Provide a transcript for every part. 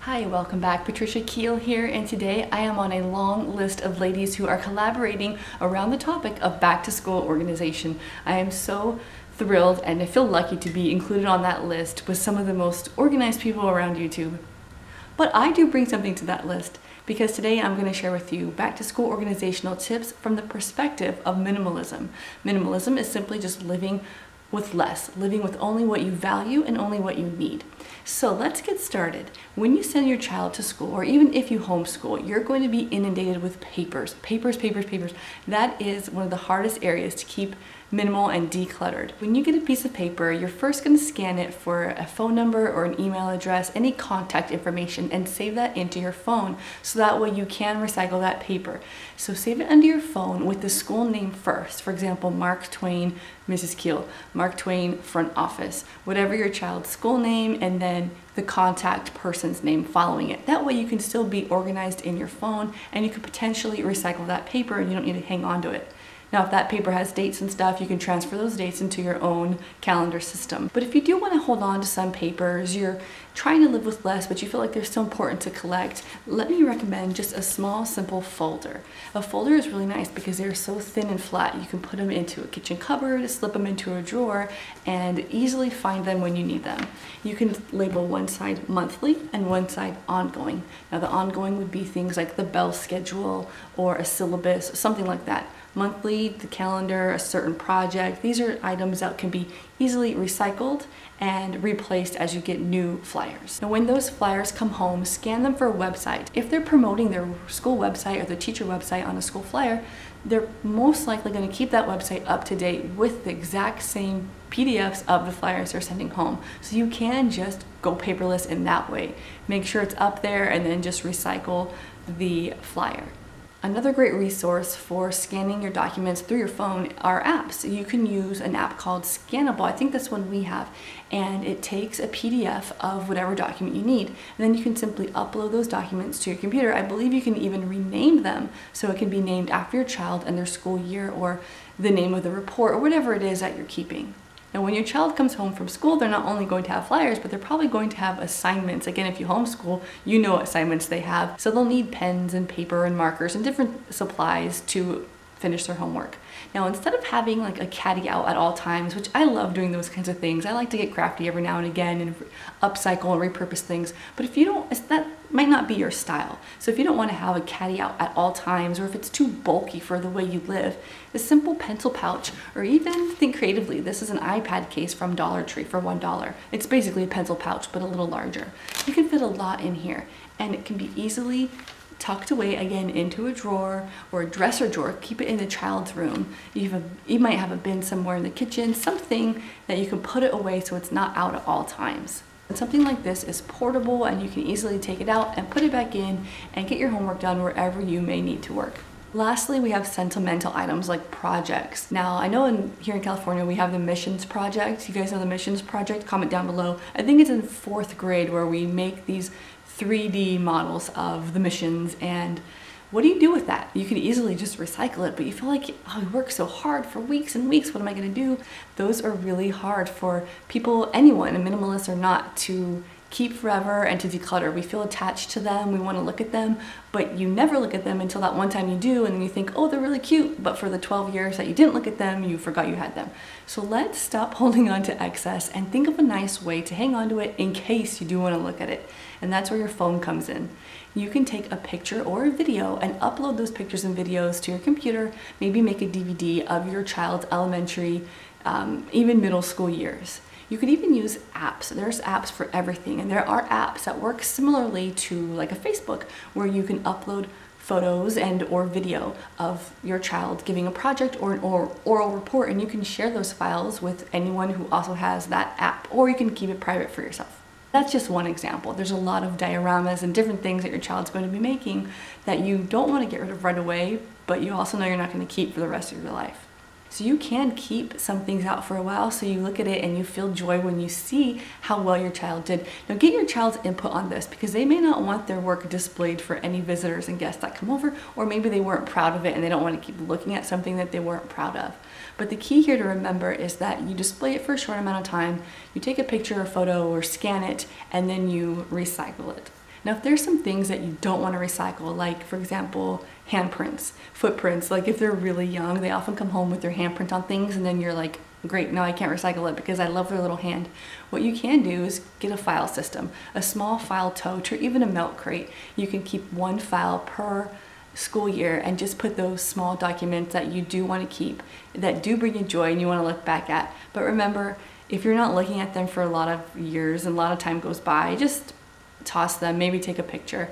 Hi, welcome back. Patricia Keel here, and today I am on a long list of ladies who are collaborating around the topic of back to school organization. I am so thrilled and I feel lucky to be included on that list with some of the most organized people around YouTube. But I do bring something to that list because today I'm going to share with you back to school organizational tips from the perspective of minimalism. Minimalism is simply just living with less, living with only what you value and only what you need. So let's get started. When you send your child to school, or even if you homeschool, you're going to be inundated with papers. That is one of the hardest areas to keep minimal and decluttered. When you get a piece of paper, you're first going to scan it for a phone number or an email address, any contact information, and save that into your phone so that way you can recycle that paper. So save it under your phone with the school name first. For example, Mark Twain, Mrs. Keel, Mark Twain, front office, whatever your child's school name, and then the contact person's name following it. That way you can still be organized in your phone and you can potentially recycle that paper and you don't need to hang on to it. Now, if that paper has dates and stuff, you can transfer those dates into your own calendar system. But if you do want to hold on to some papers, you're trying to live with less, but you feel like they're still important to collect, let me recommend just a small, simple folder. A folder is really nice because they're so thin and flat. You can put them into a kitchen cupboard, slip them into a drawer, and easily find them when you need them. You can label one side monthly and one side ongoing. Now, the ongoing would be things like the bell schedule or a syllabus, something like that. Monthly, the calendar, a certain project. These are items that can be easily recycled and replaced as you get new flyers. Now, when those flyers come home, scan them for a website. If they're promoting their school website or the teacher website on a school flyer, they're most likely going to keep that website up to date with the exact same PDFs of the flyers they're sending home. So you can just go paperless in that way. Make sure it's up there and then just recycle the flyer. Another great resource for scanning your documents through your phone are apps. You can use an app called Scannable. I think that's one we have. And it takes a PDF of whatever document you need. And then you can simply upload those documents to your computer. I believe you can even rename them so it can be named after your child and their school year or the name of the report or whatever it is that you're keeping. Now, when your child comes home from school, they're not only going to have flyers, but they're probably going to have assignments. Again, if you homeschool, you know what assignments they have. So they'll need pens and paper and markers and different supplies to finish their homework. Now, instead of having like a caddy out at all times, which I love doing those kinds of things, I like to get crafty every now and again and upcycle and repurpose things. But if you don't, that might not be your style. So if you don't want to have a caddy out at all times, or if it's too bulky for the way you live, a simple pencil pouch, or even think creatively. This is an iPad case from Dollar Tree for $1. It's basically a pencil pouch, but a little larger. You can fit a lot in here, and it can be easily tucked away again into a drawer or a dresser drawer. Keep it in the child's room. You might have a bin somewhere in the kitchen, something that you can put it away so it's not out at all times. And something like this is portable and you can easily take it out and put it back in and get your homework done wherever you may need to work. Lastly, we have sentimental items like projects. Now, I know here in California we have the Missions Project. You guys know the Missions Project? Comment down below. I think it's in 4th grade where we make these 3D models of the missions, and what do you do with that? You can easily just recycle it, but you feel like, oh, we worked so hard for weeks and weeks, what am I gonna do? Those are really hard for people, anyone, minimalist or not, to keep forever and to declutter. We feel attached to them, we want to look at them, but you never look at them until that one time you do, and then you think, oh, they're really cute, but for the 12 years that you didn't look at them, you forgot you had them. So let's stop holding on to excess and think of a nice way to hang on to it in case you do want to look at it. And that's where your phone comes in. You can take a picture or a video and upload those pictures and videos to your computer, maybe make a DVD of your child's elementary, even middle school years. You could even use apps. There's apps for everything, and there are apps that work similarly to like a Facebook, where you can upload photos and or video of your child giving a project or an oral report, and you can share those files with anyone who also has that app, or you can keep it private for yourself. That's just one example. There's a lot of dioramas and different things that your child's going to be making that you don't want to get rid of right away, but you also know you're not going to keep for the rest of your life. So you can keep some things out for a while so you look at it and you feel joy when you see how well your child did. Now get your child's input on this because they may not want their work displayed for any visitors and guests that come over, or maybe they weren't proud of it and they don't want to keep looking at something that they weren't proud of. But the key here to remember is that you display it for a short amount of time, you take a picture or photo or scan it, and then you recycle it. Now, if there's some things that you don't want to recycle, like for example, handprints, footprints, like if they're really young, they often come home with their handprint on things and then you're like, great, now I can't recycle it because I love their little hand. What you can do is get a file system, a small file tote, or even a milk crate. You can keep one file per school year and just put those small documents that you do want to keep, that do bring you joy and you want to look back at. But remember, if you're not looking at them for a lot of years and a lot of time goes by, just toss them, maybe take a picture.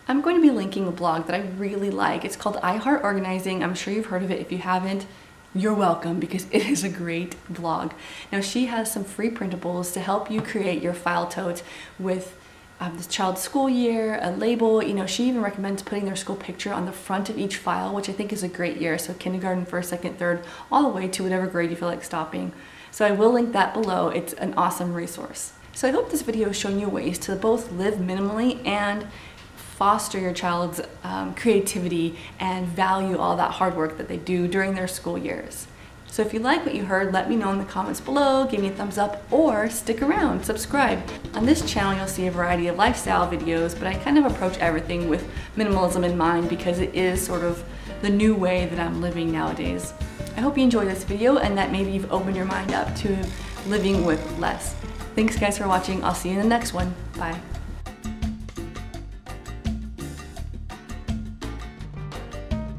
I'm going to be linking a blog that I really like. It's called I Heart Organizing. I'm sure you've heard of it. If you haven't, you're welcome, because it is a great blog. Now, she has some free printables to help you create your file tote with the child's school year, a label. You know, she even recommends putting their school picture on the front of each file, which I think is a great year. So kindergarten, first, second, third, all the way to whatever grade you feel like stopping. So I will link that below. It's an awesome resource. So I hope this video has shown you ways to both live minimally and foster your child's creativity and value all that hard work that they do during their school years. So if you like what you heard, let me know in the comments below, give me a thumbs up, or stick around, subscribe. On this channel, you'll see a variety of lifestyle videos, but I kind of approach everything with minimalism in mind because it is sort of the new way that I'm living nowadays. I hope you enjoyed this video and that maybe you've opened your mind up to living with less. Thanks guys for watching. I'll see you in the next one. Bye.